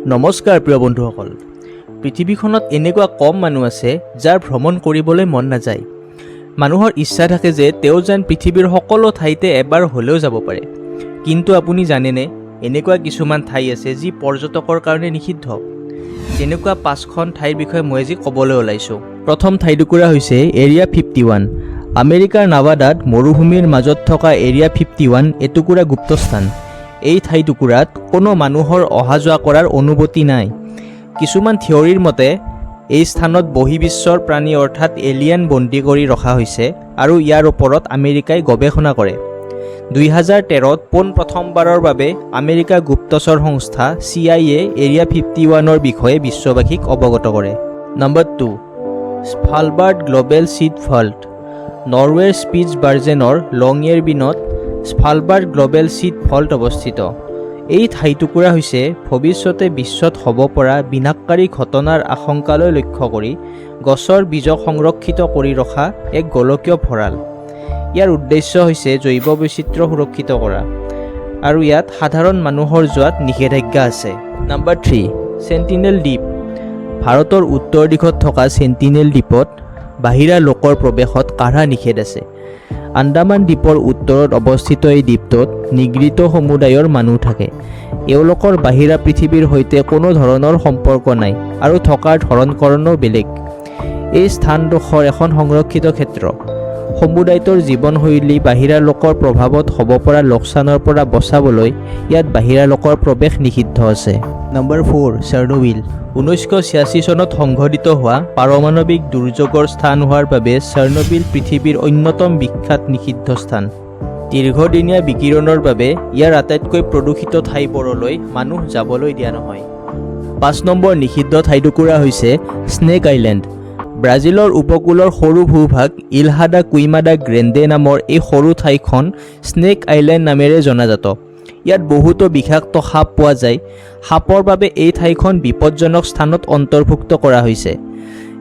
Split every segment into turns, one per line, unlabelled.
নমস্কাৰ প্ৰিয় বন্ধুসকল। পৃথিৱীখনত এনেকুৱা কম মানুহ আছে যাৰ ভ্ৰমণ কৰিবলৈ মন নাযায়। মানুহৰ ইচ্ছা থাকে যে তেওঁ যেন পৃথিৱীৰ সকলো ঠাইতে এবাৰ হ'লেও যাব পাৰে। কিন্তু আপুনি জানেনে, এনেকুৱা কিছুমান ঠাই আছে যি পৰ্যটকৰ কাৰণে নিষিদ্ধ। তেনেকুৱা 5খন ঠাইৰ বিষয়ে মই আজি ক'বলৈ ওলাইছোঁ। প্ৰথম ঠাইটুকুৰা হৈছে এৰিয়া 51। আমেৰিকাৰ নাভাদাত মৰুভূমিৰ মাজত থকা এৰিয়া 51 এটুকুৰা গুপ্তস্থান। এই ঠাইটুকুৰাত কোনো মানুহৰ অহা যোৱা কৰাৰ অনুমতি নাই। কিছুমান থিয়ৰীৰ মতে এই স্থানত বহিৰ্বিশ্বৰ প্ৰাণী অৰ্থাৎ এলিয়েন বন্দী কৰি ৰখা হৈছে আৰু ইয়াৰ ওপৰত আমেৰিকাই গৱেষণা কৰে। 2013ত পোনপ্ৰথমবাৰৰ বাবে আমেৰিকা গুপ্তচৰ সংস্থা CIA এৰিয়া 51ৰ বিষয়ে বিশ্ববাসীক অৱগত কৰে। Number 2, Svalbard global seed vault. নৰৱেৰ স্পিটছবাৰ্জেনৰ লংয়েৰবিনত স্ভালবাৰ্ড গ্ল'বেল চিড ভল্ট অৱস্থিত। এই ঠাইটুকুৰা হৈছে ভৱিষ্যতে বিশ্বত হ'ব পৰা বিনাশকাৰী ঘটনাৰ আশংকালৈ লক্ষ্য কৰি গছৰ বীজক সংৰক্ষিত কৰি ৰখা এক গোলকীয় ভঁৰাল। ইয়াৰ উদ্দেশ্য হৈছে জৈৱ বৈচিত্ৰ্য সুৰক্ষিত কৰা, আৰু ইয়াত সাধাৰণ মানুহৰ যোৱাত নিষেধাজ্ঞা আছে। নম্বৰ 3, চেণ্টিনেল দ্বীপ। ভাৰতৰ উত্তৰ দিশত থকা চেণ্টিনেল দ্বীপত বাহিৰা লোকৰ প্ৰৱেশত কাঢ়া নিষেধ আছে। আন্দামান দ্বীপৰ উত্তৰত অৱস্থিত এই দ্বীপটোত নিগৃহীত সমুদায়ৰ মানুহ থাকে। এওঁলোকৰ বাহিৰা পৃথিৱীৰ সৈতে কোনো ধৰণৰ সম্পৰ্ক নাই আৰু থকাৰ ধৰণকৰণো বেলেগ। এই স্থানডোখৰ এখন সংৰক্ষিত ক্ষেত্ৰ। সমুদায়টোৰ জীৱনশৈলী বাহিৰা লোকৰ প্ৰভাৱত হ'ব পৰা লোকচানৰ পৰা বচাবলৈ ইয়াত বাহিৰা লোকৰ প্ৰৱেশ নিষিদ্ধ আছে। নম্বৰ 4, চাৰ্নোবিল। 1986 চনত সংঘটিত হোৱা পাৰমাণৱিক দুৰ্যোগৰ স্থান হোৱাৰ বাবে চাৰ্নোবিল পৃথিৱীৰ অন্যতম বিখ্যাত নিষিদ্ধ স্থান। দীৰ্ঘদিনীয়া বিকিৰণৰ বাবে ইয়াৰ আটাইতকৈ প্ৰদূষিত ঠাইবোৰলৈ মানুহ যাবলৈ দিয়া নহয়। 5 নম্বৰ নিষিদ্ধ ঠাইটুকুৰা হৈছে স্নেক আইলেণ্ড। ব্ৰাজিলৰ উপকূলৰ সৰু ভূভাগ ইলহা দা কুইমা দা গ্ৰেণ্ডে নামৰ এই সৰু ঠাইখন স্নেক আইলেণ্ড নামেৰে জনাজাত। ইয়াত বহুতো বিষাক্ত সাপ পোৱা যায়। সাপৰ বাবে এই ঠাইখন বিপদজনক স্থানত অন্তৰ্ভুক্ত কৰা হৈছে।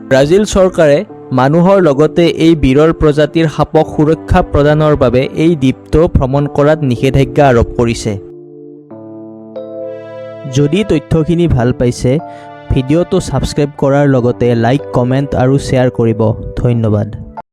ব্ৰাজিল চৰকাৰে মানুহৰ লগতে এই বিৰল প্ৰজাতিৰ সাপক সুৰক্ষা প্ৰদানৰ বাবে এই দ্বীপটো ভ্ৰমণ কৰাত নিষেধাজ্ঞা আৰোপ কৰিছে। যদি তথ্যখিনি ভাল পাইছে, ভিডিঅ'টো ছাবস্ক্ৰাইব কৰাৰ লগতে লাইক, কমেণ্ট আৰু শ্বেয়াৰ কৰিব। ধন্যবাদ।